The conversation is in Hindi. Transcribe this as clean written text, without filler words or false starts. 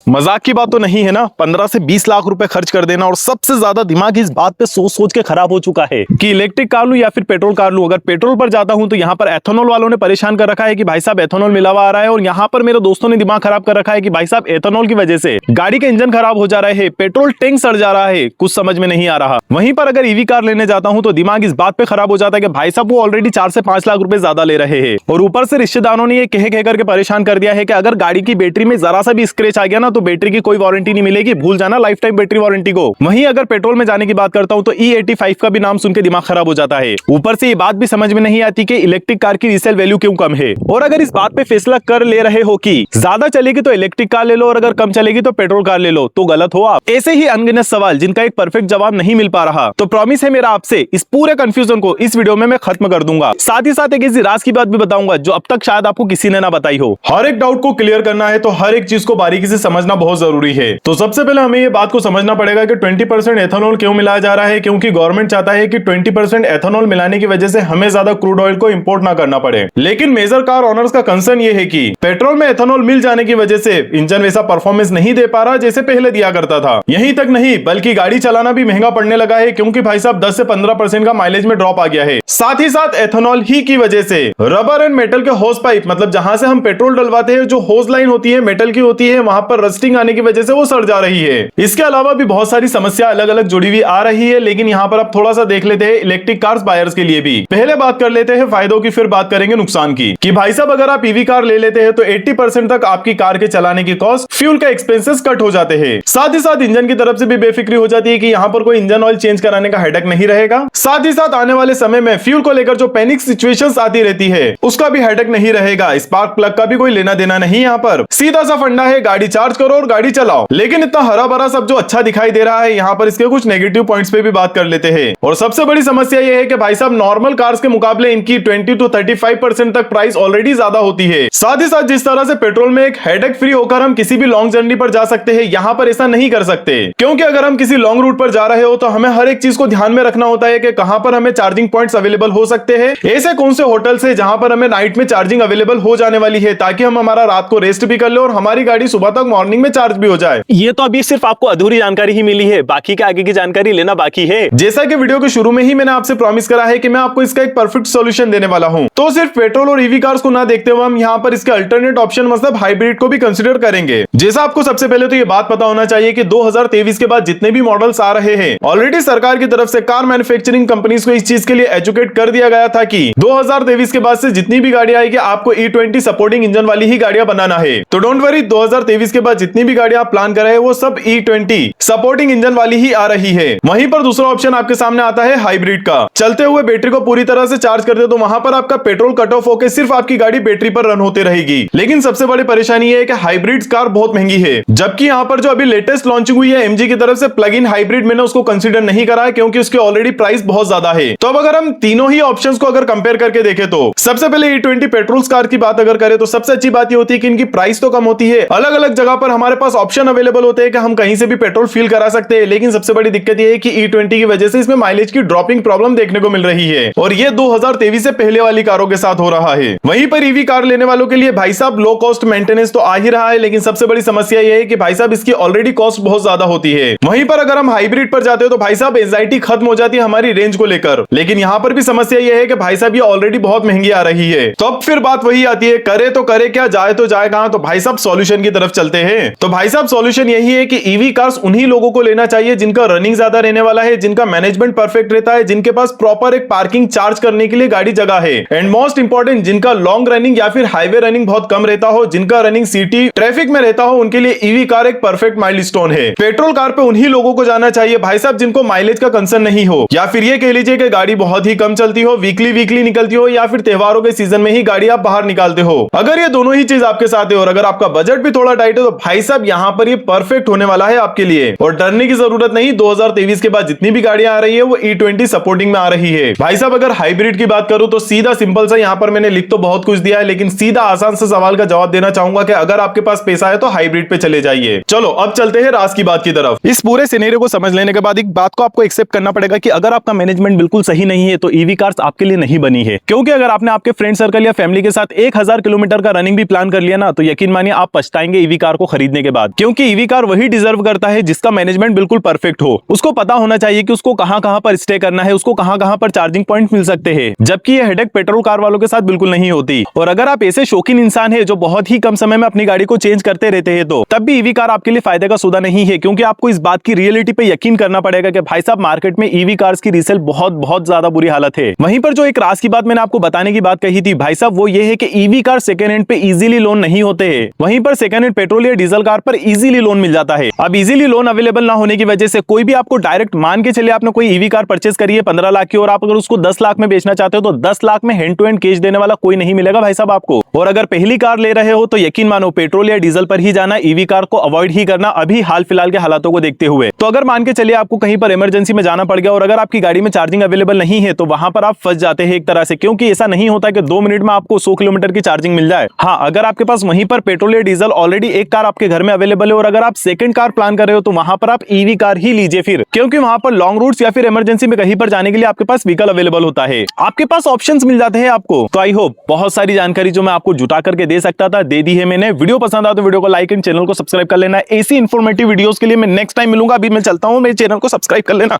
मजाक की बात तो नहीं है ना। 15 से 20 लाख रुपए खर्च कर देना, और सबसे ज्यादा दिमाग इस बात पे सोच सोच के खराब हो चुका है कि इलेक्ट्रिक कार लूं या फिर पेट्रोल कार लूं। अगर पेट्रोल पर जाता हूं तो यहाँ पर एथेनॉल वालों ने परेशान कर रखा है कि भाई साहब एथेनॉल मिला हुआ आ रहा है, और यहाँ पर मेरे दोस्तों ने दिमाग खराब कर रखा है कि भाई साहब एथेनॉल की वजह से गाड़ी के इंजन खराब हो जा रहे हैं, पेट्रोल टैंक सड़ जा रहा है, कुछ समझ में नहीं आ रहा। वहीं पर अगर ईवी कार लेने जाता हूं तो दिमाग इस बात पे खराब हो जाता है कि भाई साहब वो ऑलरेडी 4 से 5 लाख रुपए ज्यादा ले रहे हैं, और ऊपर से रिश्तेदारों ने ये कह करके परेशान कर दिया है कि अगर गाड़ी की बैटरी में जरा सा भी स्क्रैच आ गया ना तो बैटरी की कोई वारंटी नहीं मिलेगी, भूल जाना लाइफ टाइम बैटरी वारंटी को। वहीं अगर पेट्रोल में जाने की बात करता हूं तो E85 का भी नाम सुन के दिमाग खराब हो जाता है। ऊपर से ये बात भी समझ में नहीं आती कि इलेक्ट्रिक कार की रीसेल वैल्यू क्यों कम है। और अगर इस बात पे फैसला कर ले रहे हो कि ज्यादा चलेगी तो इलेक्ट्रिक कार ले लो और अगर कम चलेगी तो पेट्रोल कार ले लो, तो गलत हो आप। ऐसे ही अनगिनत सवाल जिनका एक परफेक्ट जवाब नहीं मिल पा रहा, तो प्रॉमिस है मेरा आपसे इस पूरे कंफ्यूजन को इस वीडियो में मैं खत्म कर दूंगा। साथ ही साथ एक ऐसी राज की बात भी बताऊंगा जो अब तक शायद आपको किसी ने ना बताई हो। हर एक डाउट को क्लियर करना है तो हर एक चीज को बारीकी से समझना बहुत जरूरी है। तो सबसे पहले हमें ये बात को समझना पड़ेगा कि 20% एथेनॉल क्यों मिलाया जा रहा है। क्योंकि गवर्नमेंट चाहता है कि 20% एथेनॉल मिलाने की वजह से हमें ज्यादा क्रूड ऑयल को इंपोर्ट ना करना पड़े। लेकिन मेजर कार ओनर्स का कंसर्न ये है कि पेट्रोल में एथेनॉल मिल जाने की वजह से इंजन वैसा परफॉर्मेंस नहीं दे पा रहा जैसे पहले दिया करता था। यहीं तक नहीं बल्कि गाड़ी चलाना भी महंगा पड़ने लगा है, क्योंकि भाई साहब 10 से 15% का माइलेज में ड्रॉप आ गया है। साथ ही साथ एथेनॉल ही की वजह से रबर एंड मेटल के होस पाइप, मतलब जहां से हम पेट्रोल डलवाते हैं, जो होस लाइन होती है मेटल की होती है, वहां पर रस्टिंग आने की वजह से वो सड़ जा रही है। इसके अलावा भी बहुत सारी समस्या अलग अलग जुड़ी हुई आ रही है। लेकिन यहाँ पर अब थोड़ा सा देख लेते हैं इलेक्ट्रिक कार्स बायर्स के लिए भी। पहले बात कर लेते हैं फायदों की, फिर बात करेंगे नुकसान की। कि भाई साहब अगर आप ईवी कार ले लेते हैं तो 80% तक आपकी कार के चलाने की कॉस्ट, फ्यूल का एक्सपेंसेस कट हो जाते हैं। साथ ही साथ इंजन की तरफ से भी बेफिक्री हो जाती है कि यहाँ पर कोई इंजन ऑयल चेंज कराने का हेडेक नहीं रहेगा। साथ ही साथ आने वाले समय में फ्यूल को लेकर जो पैनिक सिचुएशंस आती रहती है उसका भी हेडेक नहीं रहेगा। स्पार्क प्लग का भी कोई लेना देना नहीं। यहाँ पर सीधा सा फंडा है, गाड़ी चार्ज करो और गाड़ी चलाओ। लेकिन इतना हरा भरा सब जो अच्छा दिखाई दे रहा है, यहाँ पर इसके कुछ नेगेटिव पॉइंट्स पे भी बात कर लेते हैं। और सबसे बड़ी समस्या यह है कि भाई साहब नॉर्मल कार्स के मुकाबले इनकी 20 to 35% तक प्राइस ऑलरेडी ज्यादा होती है। साथ ही साथ जिस तरह से पेट्रोल में एक हेडेक फ्री होकर हम किसी भी लॉन्ग जर्नी पर जा सकते हैं, यहाँ पर ऐसा नहीं कर सकते। क्योंकि अगर हम किसी लॉन्ग रूट पर जा रहे हो तो हमें हर एक चीज को ध्यान में रखना होता है कि कहां पर हमें चार्जिंग पॉइंट्स अवेलेबल हो सकते हैं, ऐसे कौन से होटल्स है जहां पर हमें नाइट में चार्जिंग अवेलेबल हो जाने वाली है, ताकि हम हमारा रात को रेस्ट भी कर ले और हमारी गाड़ी सुबह तक मॉर्निंग में चार्ज भी हो जाए। ये तो अभी सिर्फ आपको अधूरी जानकारी ही मिली है, बाकी के आगे की जानकारी लेना बाकी है। जैसा कि वीडियो के शुरू में ही मैंने आपसे प्रॉमिस करा है कि मैं आपको इसका एक परफेक्ट सॉल्यूशन देने वाला हूं। तो सिर्फ पेट्रोल और ईवी कार्स को ना देखते हुए हम यहाँ पर इसके अल्टरनेट ऑप्शन मतलब हाइब्रिड को भी कंसीडर करेंगे। जैसा आपको सबसे पहले तो ये बात पता होना चाहिए कि 2023 के बाद जितने भी मॉडल्स आ रहे हैं, ऑलरेडी सरकार की तरफ से कार मैन्युफैक्चरिंग कंपनीज को इस चीज के लिए एजुकेट कर दिया गया था कि 2023 के बाद से जितनी भी गाड़ियां आएगी आपको E20 सपोर्टिंग इंजन वाली ही गाड़ियां बनाना है। तो डोंट वरी, 2023 के बाद जितनी भी गाड़ियां आप प्लान कर रहे हैं वो सब E20 सपोर्टिंग इंजन वाली ही आ रही है। वहीं पर दूसरा ऑप्शन आपके सामने आता है हाइब्रिड का। चलते हुए बैटरी को पूरी तरह से चार्ज कर दे तो वहां पर आपका पेट्रोल कट ऑफ होकर सिर्फ आपकी गाड़ी बैटरी पर रन होती रहेगी। लेकिन सबसे बड़ी परेशानी है कि हाइब्रिड कार बहुत महंगी है, जबकि यहाँ पर जो अभी लेटेस्ट लॉन्चिंग हुई है MG की तरफ से प्लग इन हाइब्रिड, मैंने उसको कंसीडर नहीं करा है क्योंकि उसकी ऑलरेडी प्राइस बहुत ज्यादा है। तो अब अगर हम तीनों ही ऑप्शंस को अगर कंपेयर करके देखें तो सबसे पहले E20 पेट्रोल कार की बात अगर करें तो सबसे अच्छी बात ये होती है कि इनकी प्राइस तो कम होती है, अलग अलग जगह पर हमारे पास ऑप्शन अवेलेबल होते हैं कि हम कहीं से भी पेट्रोल फिल करा सकते हैं। लेकिन सबसे बड़ी दिक्कत ये है कि E20 की वजह से इसमें माइलेज की ड्रॉपिंग प्रॉब्लम देखने को मिल रही है, और ये 2023 से पहले वाली कारों के साथ हो रहा है। वहीं पर ईवी कार लेने वालों के लिए भाई साहब लो कॉस्ट मेंटेनेंस तो आ ही रहा है, लेकिन सबसे बड़ी समस्या यह है कि भाई साहब इसकी ऑलरेडी कॉस्ट बहुत ज्यादा होती है। वहीं पर अगर हम हाइब्रिड पर जाते हो तो भाई साहब एंजाइटी खत्म हो जाती है हमारी रेंज को लेकर। लेकिन यहाँ पर भी समस्या यह है कि भाई साहब ये ऑलरेडी बहुत महंगी आ रही है। तो अब फिर बात वही आती है, करे तो करे क्या, जाए तो जाए कहां। तो भाई साहब सॉल्यूशन की तरफ चलते हैं। तो भाई साहब सॉल्यूशन यही है कि ईवी कार्स उन्हीं लोगों को लेना चाहिए जिनका रनिंग ज्यादा रहने वाला है, जिनका मैनेजमेंट परफेक्ट रहता है, जिनके पास प्रॉपर एक पार्किंग चार्ज करने के लिए गाड़ी जगह है, एंड मोस्ट इंपॉर्टेंट जिनका लॉन्ग रनिंग या फिर हाईवे रनिंग बहुत कम रहता हो, जिनका रनिंग सिटी ट्रैफिक में रहता हो, उनके लिए ईवी कार एक परफेक्ट माइलस्टोन है। पेट्रोल कार पे उन्हीं लोगों को जाना चाहिए भाई साहब जिनको माइलेज का कंसर्न नहीं हो, या फिर ये कह लीजिए कि गाड़ी बहुत ही कम चलती हो, वीकली निकलती हो, या फिर त्योहारों के सीजन में ही गाड़ी आप बाहर निकालते हो। अगर ये दोनों ही चीज आपके साथ है और अगर आपका बजट भी थोड़ा टाइट है तो भाई साहब यहाँ पर ये परफेक्ट होने वाला है आपके लिए, और डरने की जरूरत नहीं। 2023 के बाद जितनी भी गाड़ियां आ रही है वो E20 सपोर्टिंग में आ रही है। भाई साहब अगर हाइब्रिड की बात करूं तो सीधा सिंपल सा यहाँ पर मैंने लिख तो बहुत कुछ दिया है, लेकिन सीधा आसान से सवाल का जवाब देना चाहूंगा कि अगर आपके पास पैसा है तो हाइब्रिड पे चले जाइए। चलो अब चलते हैं राज की बात की तरफ। इस पूरे सिनेरियो को समझ लेने के बाद एक बात को आपको एक्सेप्ट करना पड़ेगा कि अगर आपका मैनेजमेंट बिल्कुल सही नहीं है तो ईवी कार्स आपके लिए नहीं बनी है। क्योंकि अगर आपने आपके फ्रेंड सर्कल या फैमिली के साथ 1000 किलोमीटर का रनिंग भी प्लान कर लिया ना तो यकीन मानिए आप पछताएंगे ईवी कार को खरीदने के बाद, क्योंकि ईवी कार वही डिजर्व करता है जिसका मैनेजमेंट बिल्कुल परफेक्ट हो। उसको पता होना चाहिए कि उसको कहां कहां पर स्टे करना है, उसको कहां कहां पर चार्जिंग पॉइंट मिल सकते हैं, जबकि ये हेडेक पेट्रोल कार वालों के साथ बिल्कुल नहीं होती। और अगर आप ऐसे शौकीन इंसान है जो बहुत ही कम समय में अपनी गाड़ी को चेंज करते रहते हैं, तो तब भी ईवी कार आपके लिए फायदे का सौदा नहीं है, क्योंकि आपको इस बात की रियलिटी पे यकीन करना पड़ेगा कि भाई साहब मार्केट में ईवी कार्स की रीसेल बहुत ज्यादा बुरी हालत है। वहीं पर जो एक राज की बात मैंने आपको बताने की बात कही थी भाई साहब, वो ये है कि ईवी कार सेकंड हैंड पे इजीली लोन नहीं होते हैं, वहीं पर सेकंड हैंड पेट्रोल या डीजल कार पर इजीली लोन मिल जाता है। अब इजीली लोन अवेलेबल ना होने की वजह से कोई भी आपको डायरेक्ट, मान के चलिए आपने कोई ईवी कार परचेस करी है 15 लाख की, और आप अगर उसको 10 लाख में बेचना चाहते हो तो 10 लाख में हैंड टू हैंड कैश देने वाला कोई नहीं मिलेगा भाई साहब आपको। और अगर पहली कार ले रहे हो तो यकीन मानो पेट्रोल या डीजल पर ही जाना, ईवी कार को अवॉइड ही करना, अभी हाल फिलहाल के हालातों को देखते हुए। तो अगर मान के चलिए आपको कहीं पर इमरजेंसी में जाना पड़ गया और अगर आपकी गाड़ी में चार्जिंग अवेलेबल नहीं है, तो वहां पर आप फंस जाते हैं एक तरह से, क्योंकि ऐसा नहीं होता कि 2 मिनट में आपको 100 किलोमीटर की चार्जिंग मिल जाए। हाँ, अगर आपके पास वहीं पर पेट्रोल या डीजल ऑलरेडी एक कार आपके घर में अवेलेबल है और अगर आप सेकंड कार प्लान कर रहे हो, तो वहां पर आप ईवी कार ही लीजिए फिर, क्योंकि वहां पर लॉन्ग रूट्स या फिर इमरजेंसी में कहीं पर जाने के लिए आपके पास व्हीकल अवेलेबल होता है, आपके पास ऑप्शंस मिल जाते हैं आपको। तो आई होप बहुत सारी जानकारी जो मैं आपको जुटा करके दे सकता था दे दी है मैंने। वीडियो पसंद आया तो वीडियो को लाइक एंड चैनल को सब्सक्राइब कर लेना। ऐसी इंफॉर्मेटिव वीडियोस के लिए मैं नेक्स्ट टाइम मिलूंगा। अभी मैं चलता हूं, मेरे चैनल को सब्सक्राइब कर लेना।